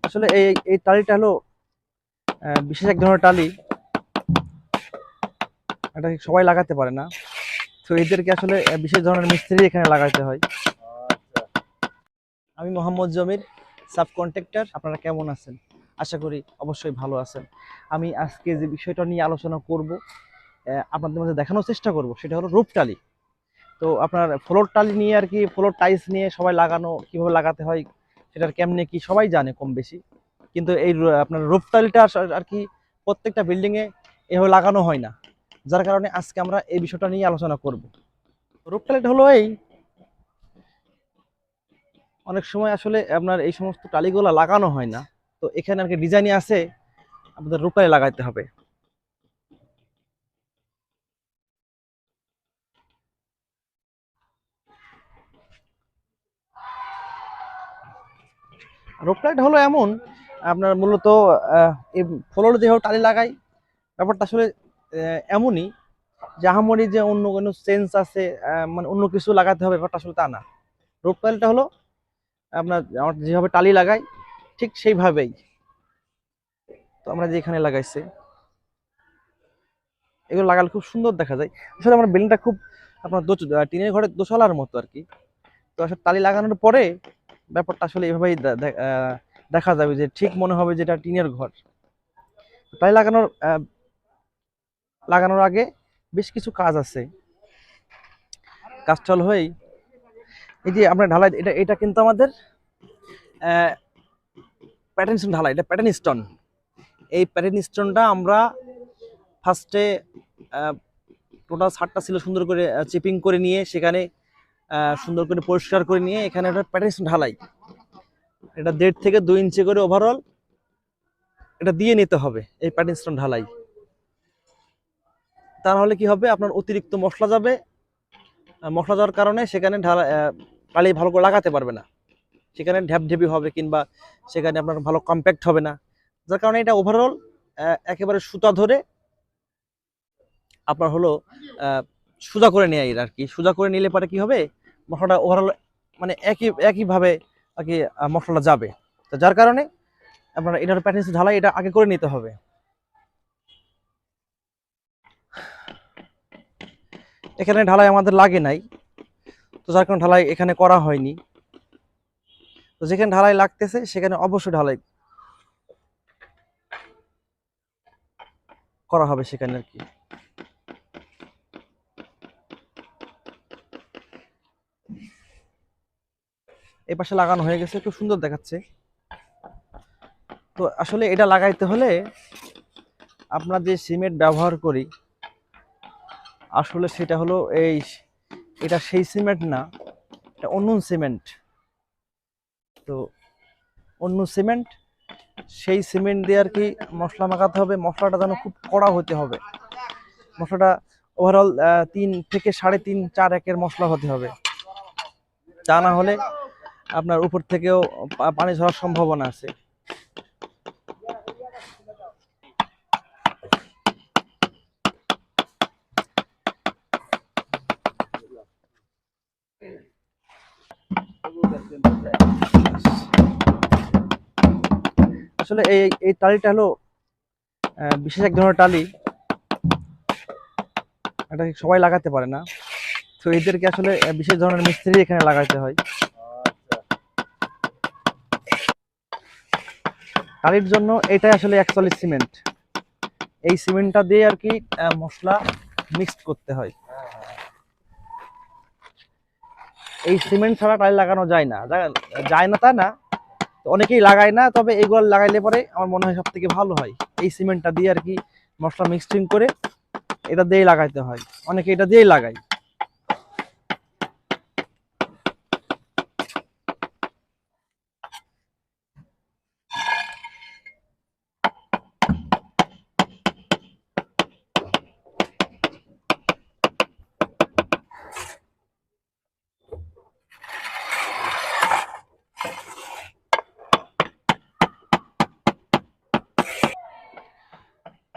আসলে এই এই টালিটা হলো বিশেষ এক ধরনের টালি। এটা সবাই লাগাতে পারে না, তো এদেরকে আসলে বিশেষ ধরনের মিস্ত্রি এখানে লাগাতে হয়। আমি মোহাম্মদ জমির, সাব কন্ট্রাক্টর। আপনারা কেমন আছেন? আশা করি অবশ্যই ভালো আছেন। আমি আজকে যে বিষয়টা নিয়ে আলোচনা করব, আপনাদের মধ্যে দেখানোর চেষ্টা করব, সেটা হলো রূপ টালি। তো আপনার ফ্লোর টালি নিয়ে আর কি, ফ্লোর টাইলস নিয়ে সবাই লাগানো কিভাবে লাগাতে হয় সেটার কেমনে কি সবাই জানে কম বেশি, কিন্তু এই আপনার রূপ টালিটা আর কি প্রত্যেকটা বিল্ডিং এ এভাবে লাগানো হয় না। যার কারণে আজকে আমরা এই বিষয়টা নিয়ে আলোচনা করব। রূপ টালিটা হলো অনেক সময় আসলে আপনার এই সমস্ত টালিগুলো লাগানো হয় না, তো এখানে আর কি ডিজাইনই আছে, আপনাদের রূপ টালি লাগাইতে হবে। রূপ টালিটা হলো এমন, আপনার মূলত এই ফ্লোর যেভাবে টালি লাগাই, ব্যাপারটা আসলে এমনই যে আহামরি যে অন্য কোনো সেন্স আছে, মানে অন্য কিছু লাগাতে হবে, ব্যাপারটা আসলে তা না। রূপ টালিটা হলো আপনার আমার যেভাবে টালি লাগাই ঠিক সেইভাবেই। তো আমরা যে এখানে লাগাইছি, এগুলো লাগালে খুব সুন্দর দেখা যায়। আসলে আমার বিল্ডিংটা খুব আপনার টিনের ঘরের দোতলার মতো আর কি। তো আসলে টালি লাগানোর পরে ব্যাপারটা আসলে এইভাবেই দেখা যাবে, যে ঠিক মনে হবে যে এটা টিনের ঘর। টালি লাগানোর আগে বেশ কিছু কাজ আছে। কাজটা হলো এই যে আমরা ঢালাই, এটা এটা কিন্তু আমাদের প্যাটার্ন স্টোন ঢালাই, এটা প্যাটার্ন স্টোন। এই প্যাটার্ন স্টোনটা আমরা ফার্স্টে টোটাল 7টা ছিল সুন্দর করে চিপিং করে নিয়ে, সেখানে সুন্দর করে পরিষ্কার করে নিয়ে এখানে একটা প্যাটার্ন স্টোন ঢালাই, এটা 1.5 থেকে 2 ইঞ্চি করে ওভারঅল এটা দিয়ে নিতে হবে এই প্যাটার্ন স্টোন ঢালাই। তা নাহলে কি হবে, আপনার অতিরিক্ত মশলা যাবে, মশলা যাওয়ার কারণে সেখানে টালি ভালো করে লাগাতে পারবে না, সেখানে ঢ্যাপঢেপি হবে, কিংবা সেখানে আপনার ভালো কম্প্যাক্ট হবে না। যার কারণে এটা ওভারঅল একেবারে সুতা ধরে আপনার হলো সোজা করে নেয় আর কি। সোজা করে নিলে পরে কি হবে, মশলাটা ওভারঅল মানে একইভাবে আর কি মশলাটা যাবে। তো যার কারণে আপনার এটার প্যাটার্ন ঢালাই এটা আগে করে নিতে হবে। এখানে ঢালাই আমাদের লাগে নাই, তো যার কারণে ঢালাই এখানে করা হয়নি। তো যেখানে ঢালাই লাগতেছে সেখানে অবশ্যই ঢালাই করা হবে সেখানে আর কি। এই পাশে লাগানো হয়ে গেছে, খুব সুন্দর দেখাচ্ছে। তো আসলে এটা লাগাইতে হলে আপনার যে সিমেন্ট ব্যবহার করি, আসলে সেটা হলো এটা সেই সিমেন্ট না, এটা অন্য সিমেন্ট। তো অন্য সিমেন্ট, সেই সিমেন্ট দিয়ে আর কি মশলা মাখাতে হবে। মশলাটা যেন খুব কড়া হতে হবে, মশলাটা ওভারঅল 3 থেকে 3.5 4 একের মশলা হতে হবে। তা না হলে আপনার উপর থেকেও পানি ঝরার সম্ভাবনা আছে। আসলে এই এই টালিটা হলো বিশেষ এক ধরনের টালি। এটা সবাই লাগাতে পারে না, তো এদেরকে আসলে বিশেষ ধরনের মিস্ত্রি এখানে লাগাতে হয়। টালির জন্য এটাই আসলে অ্যাকচুয়ালি সিমেন্ট। এই সিমেন্টটা দিয়ে আর কি মশলা মিক্সড করতে হয়। এই সিমেন্ট ছাড়া টাইল লাগানো যায় না, যায় না তা না, অনেকেই লাগায় না, তবে এগুলো লাগাইলে পরে আমার মনে হয় সব থেকে ভালো হয়। এই সিমেন্টটা দিয়ে আর কি মশলা মিক্সিং করে এটা দিয়েই লাগাইতে হয়, অনেকে এটা দিয়েই লাগায়।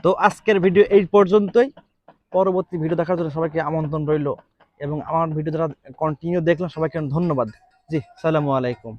তো আজকের ভিডিও এই পর্যন্তই। পরবর্তী ভিডিও দেখার জন্য সবাইকে আমন্ত্রণ রইল, এবং আমার ভিডিও যারা কন্টিনিউ দেখলাম সবাইকে ধন্যবাদ। জি, সালামু আলাইকুম।